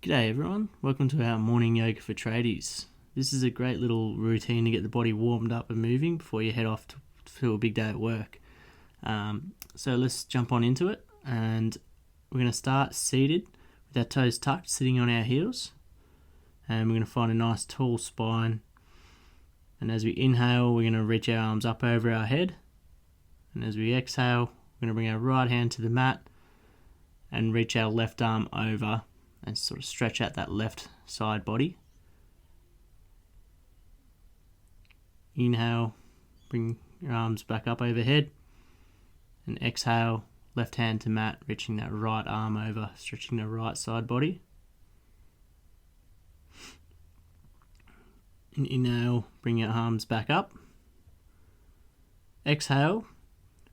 G'day everyone, welcome to our morning yoga for tradies. This is a great little routine to get the body warmed up and moving before you head off to a big day at work. So let's jump on into it, and we're going to start seated with our toes tucked, sitting on our heels, and we're going to find a nice tall spine. And as we inhale, we're going to reach our arms up over our head, and as we exhale, we're going to bring our right hand to the mat and reach our left arm over and sort of stretch out that left side body. Inhale, bring your arms back up overhead, and exhale, left hand to mat, reaching that right arm over, stretching the right side body. And inhale, bring your arms back up. Exhale,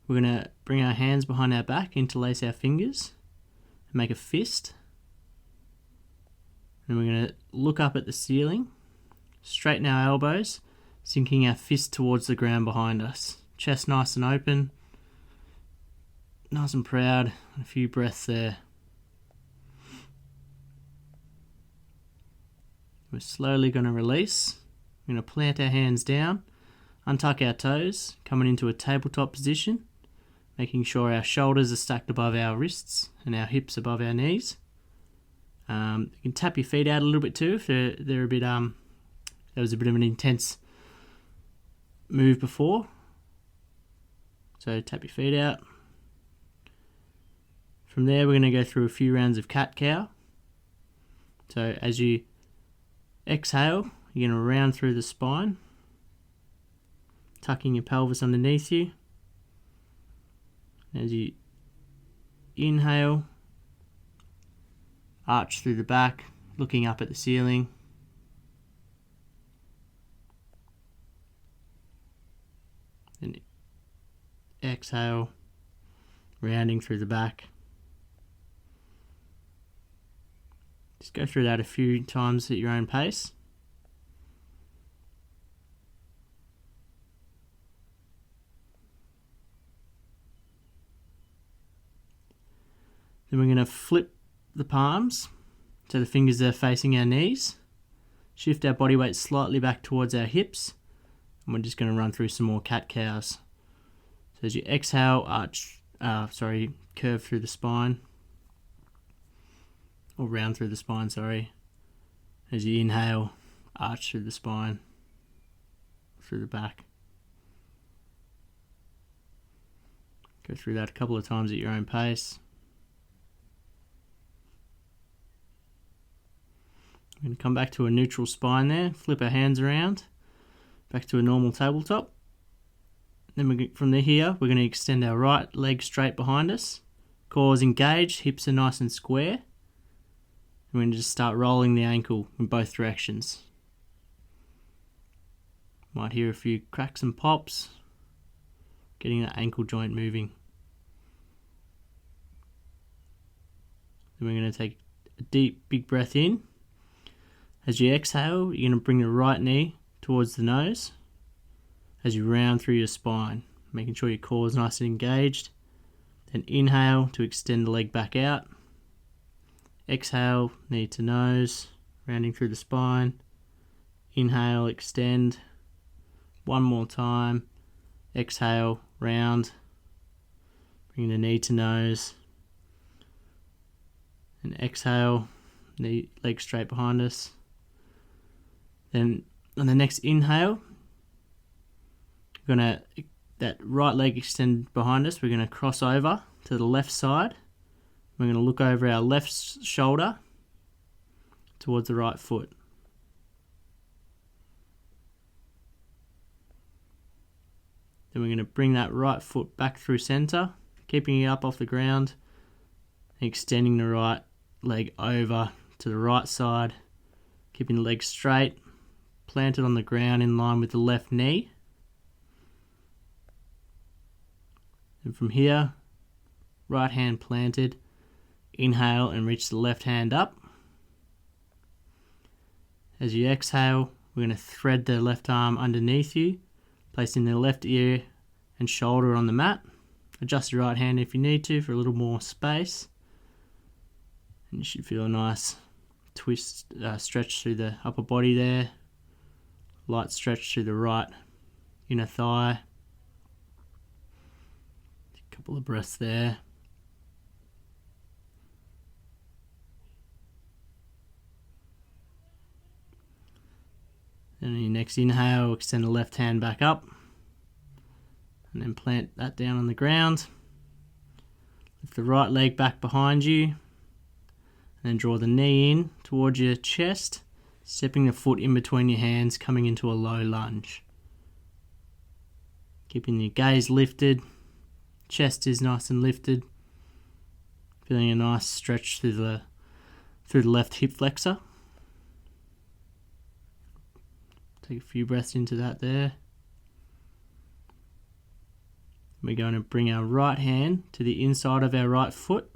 we're going to bring our hands behind our back, interlace our fingers, and make a fist. And we're going to look up at the ceiling, straighten our elbows, sinking our fist towards the ground behind us. Chest nice and open, nice and proud. A few breaths there. We're slowly going to release. We're going to plant our hands down, untuck our toes, coming into a tabletop position, making sure our shoulders are stacked above our wrists and our hips above our knees. You can tap your feet out a little bit too if they're a bit there was a bit of an intense move before. So tap your feet out. From there, we're going to go through a few rounds of cat-cow. So as you exhale, you're going to round through the spine, tucking your pelvis underneath you. As you inhale, arch through the back, looking up at the ceiling. And exhale, rounding through the back. Just go through that a few times at your own pace. Then we're going to flip the palms so the fingers are facing our knees. Shift our body weight slightly back towards our hips, and we're just going to run through some more cat-cows. So as you exhale, curve through the spine, or round through the spine, sorry. As you inhale, arch through the spine, through the back. Go through that a couple of times at your own pace. We're going to come back to a neutral spine there, flip our hands around, back to a normal tabletop. Then from here, we're going to extend our right leg straight behind us. Core is engaged, hips are nice and square. We're going to just start rolling the ankle in both directions. Might hear a few cracks and pops, getting that ankle joint moving. Then we're going to take a deep, big breath in. As you exhale, you're going to bring the right knee towards the nose as you round through your spine, making sure your core is nice and engaged. Then inhale to extend the leg back out. Exhale, knee to nose, rounding through the spine. Inhale, extend. One more time. Exhale, round. Bring the knee to nose. And exhale, knee, leg straight behind us. Then on the next inhale, that right leg extend behind us, we're going to cross over to the left side. We're going to look over our left shoulder towards the right foot. Then we're going to bring that right foot back through center, keeping it up off the ground, and extending the right leg over to the right side, keeping the leg straight, planted on the ground in line with the left knee. And from here, right hand planted, inhale and reach the left hand up. As you exhale, we're going to thread the left arm underneath you, placing the left ear and shoulder on the mat. Adjust your right hand if you need to for a little more space. And you should feel a nice twist, stretch through the upper body there. Light stretch through the right inner thigh. A couple of breaths there. And in your next inhale, extend the left hand back up. And then plant that down on the ground. Lift the right leg back behind you. And then draw the knee in towards your chest. Stepping the foot in between your hands, coming into a low lunge. Keeping your gaze lifted. Chest is nice and lifted. Feeling a nice stretch through the left hip flexor. Take a few breaths into that there. We're going to bring our right hand to the inside of our right foot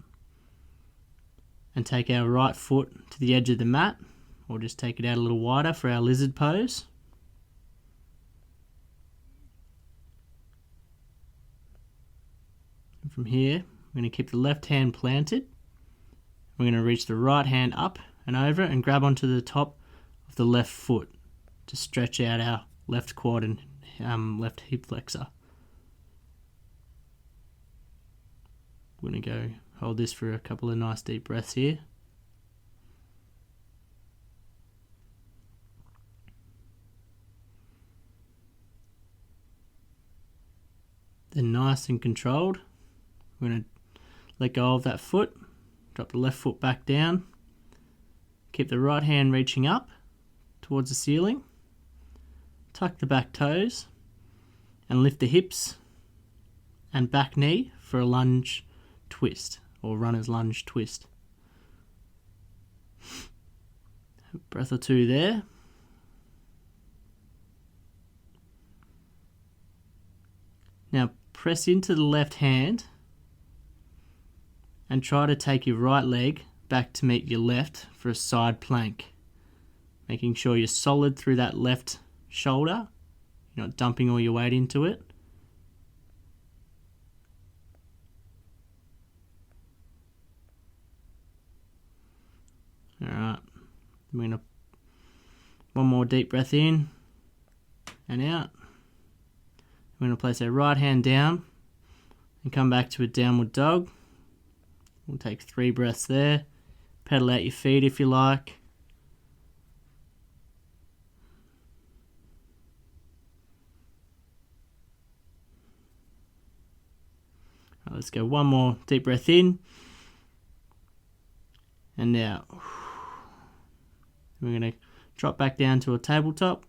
and take our right foot to the edge of the mat, or just take it out a little wider for our lizard pose. And from here, we're going to keep the left hand planted. We're going to reach the right hand up and over and grab onto the top of the left foot to stretch out our left quad and left hip flexor. We're going to go hold this for a couple of nice deep breaths here. Then nice and controlled, we're going to let go of that foot, drop the left foot back down, keep the right hand reaching up towards the ceiling, tuck the back toes, and lift the hips and back knee for a lunge twist, or runner's lunge twist. A breath or two there. Now press into the left hand and try to take your right leg back to meet your left for a side plank. Making sure you're solid through that left shoulder. You're not dumping all your weight into it. Alright, we're going to one more deep breath in and out. We're going to place our right hand down and come back to a downward dog. We'll take 3 breaths there. Pedal out your feet if you like. Right, let's go one more deep breath in and out. We're going to drop back down to a tabletop,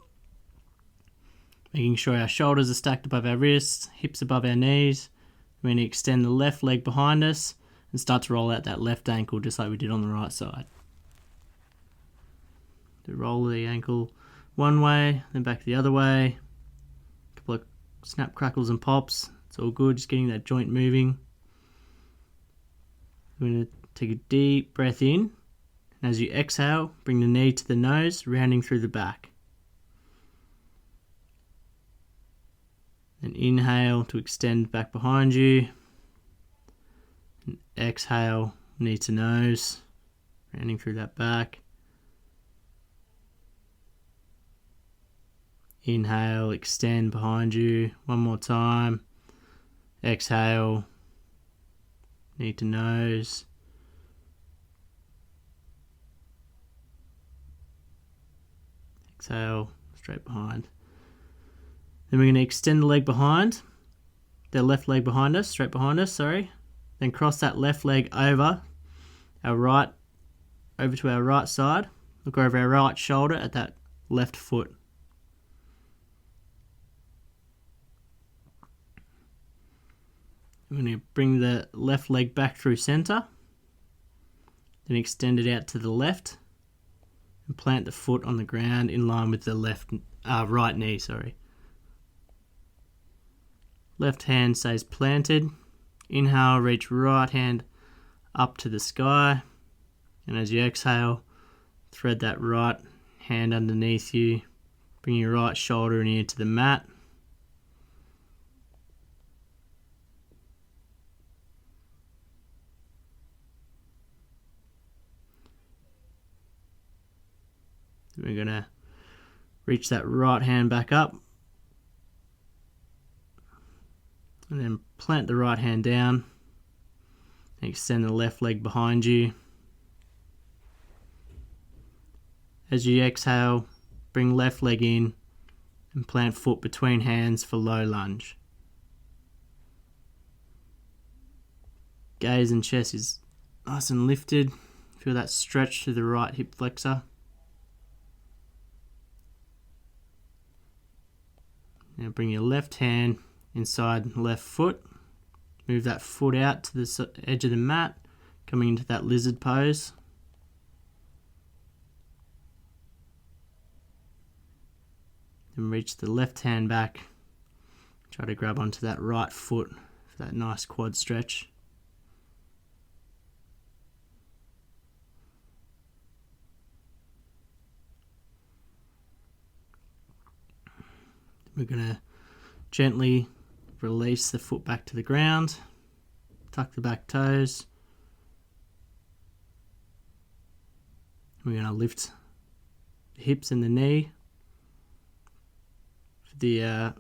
making sure our shoulders are stacked above our wrists, hips above our knees. We're going to extend the left leg behind us and start to roll out that left ankle just like we did on the right side. So roll the ankle one way, then back the other way. A couple of snap, crackles and pops. It's all good, just getting that joint moving. We're going to take a deep breath in. And as you exhale, bring the knee to the nose, rounding through the back. And inhale to extend back behind you. And exhale, knee to nose, rounding through that back. Inhale, extend behind you. One more time. Exhale, knee to nose. Exhale, straight behind. Then we're going to extend the leg behind, the left leg behind us, straight behind us, sorry. Then cross that left leg over to our right side. Look over our right shoulder at that left foot. We're going to bring the left leg back through center, then extend it out to the left and plant the foot on the ground in line with the right knee, sorry. Left hand stays planted. Inhale, reach right hand up to the sky. And as you exhale, thread that right hand underneath you. Bring your right shoulder and ear to the mat. We're going to reach that right hand back up and then plant the right hand down and extend the left leg behind you. As you exhale, bring left leg in and plant foot between hands for low lunge. Gaze and chest is nice and lifted. Feel that stretch through the right hip flexor. Now bring your left hand inside left foot. Move that foot out to the edge of the mat, coming into that lizard pose. Then reach the left hand back. Try to grab onto that right foot for that nice quad stretch. We're going to gently release the foot back to the ground, tuck the back toes. We're going to lift the hips and the knee for the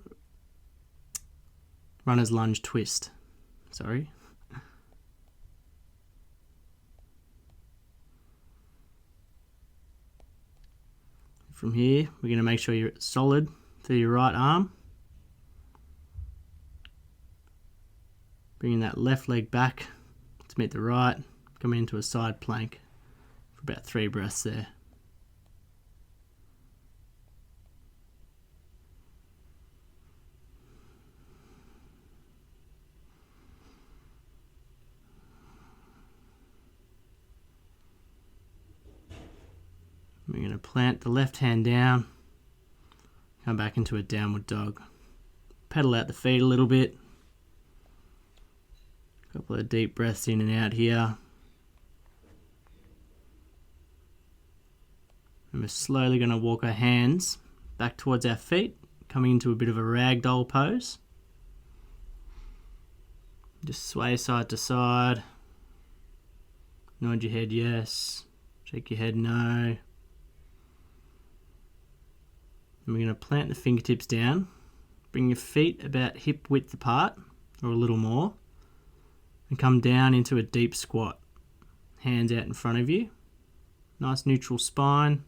runner's lunge twist. Sorry. From here, we're going to make sure you're solid through your right arm. Bringing that left leg back to meet the right, coming into a side plank for about 3 breaths there. We're going to plant the left hand down, come back into a downward dog. Pedal out the feet a little bit. A couple of deep breaths in and out here. And we're slowly going to walk our hands back towards our feet, coming into a bit of a ragdoll pose. Just sway side to side. Nod your head yes. Shake your head no. And we're going to plant the fingertips down. Bring your feet about hip width apart, or a little more. And come down into a deep squat. Hands out in front of you. Nice neutral spine.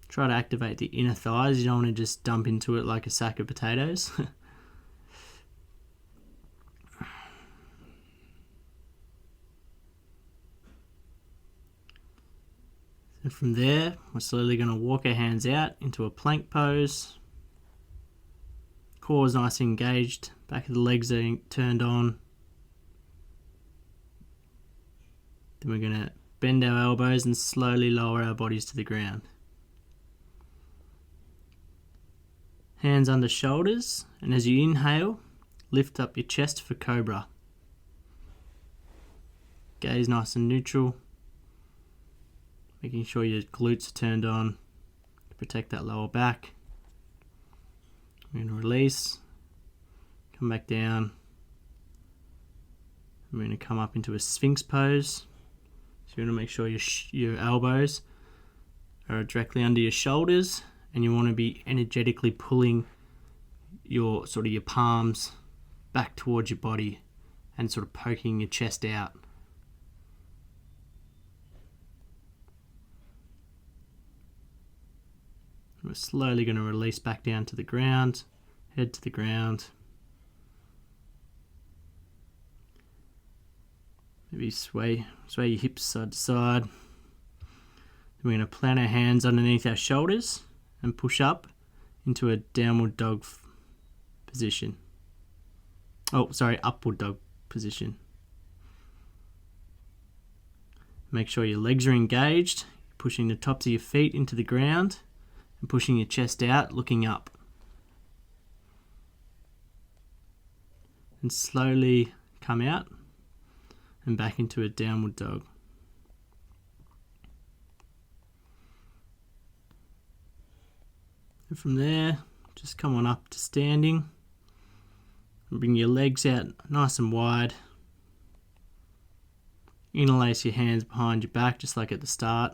Try to activate the inner thighs. You don't want to just dump into it like a sack of potatoes. And from there, we're slowly going to walk our hands out into a plank pose. Core is nice and engaged. Back of the legs are turned on. Then we're going to bend our elbows and slowly lower our bodies to the ground. Hands under shoulders, and as you inhale, lift up your chest for cobra. Gaze nice and neutral. Making sure your glutes are turned on to protect that lower back. We're going to release, come back down. We're going to come up into a Sphinx pose. So you want to make sure your elbows are directly under your shoulders, and you want to be energetically pulling your palms back towards your body and sort of poking your chest out. We're slowly going to release back down to the ground, head to the ground. Maybe sway your hips side to side. Then we're going to plant our hands underneath our shoulders and push up into a downward dog position. Upward dog position. Make sure your legs are engaged, pushing the tops of your feet into the ground and pushing your chest out, looking up. And slowly come out and back into a downward dog. And from there, just come on up to standing. And bring your legs out nice and wide. Interlace your hands behind your back, just like at the start.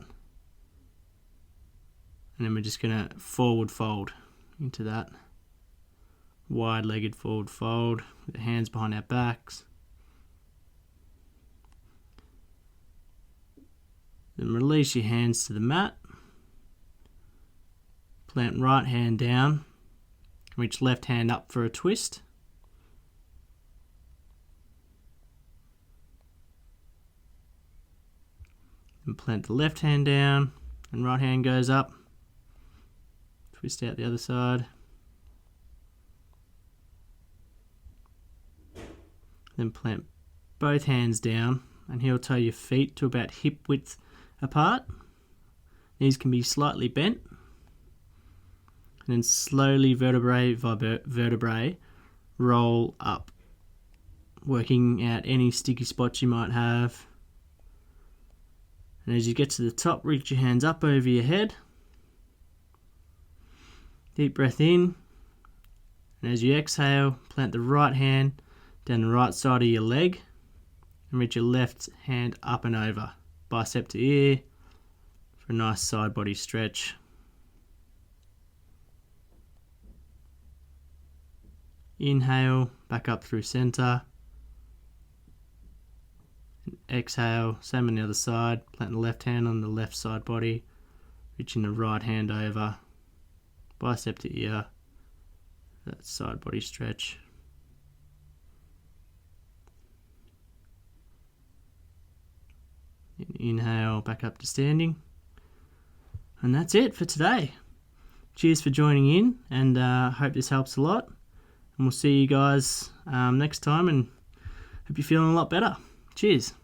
And then we're just going to forward fold into that. Wide-legged forward fold with the hands behind our backs. Then release your hands to the mat. Plant right hand down. Reach left hand up for a twist. And plant the left hand down and right hand goes up. Twist out the other side. Then plant both hands down and heel toe your feet to about hip width apart. These can be slightly bent. And then slowly vertebrae by vertebrae roll up, working out any sticky spots you might have. And as you get to the top, reach your hands up over your head. Deep breath in. And as you exhale, plant the right hand down the right side of your leg and reach your left hand up and over, bicep to ear, for a nice side body stretch. Inhale, back up through center. And exhale, same on the other side, plant the left hand on the left side body, reaching the right hand over, bicep to ear, that side body stretch. Inhale, back up to standing. And that's it for today. Cheers for joining in, and hope this helps a lot. And we'll see you guys next time, and hope you're feeling a lot better. Cheers.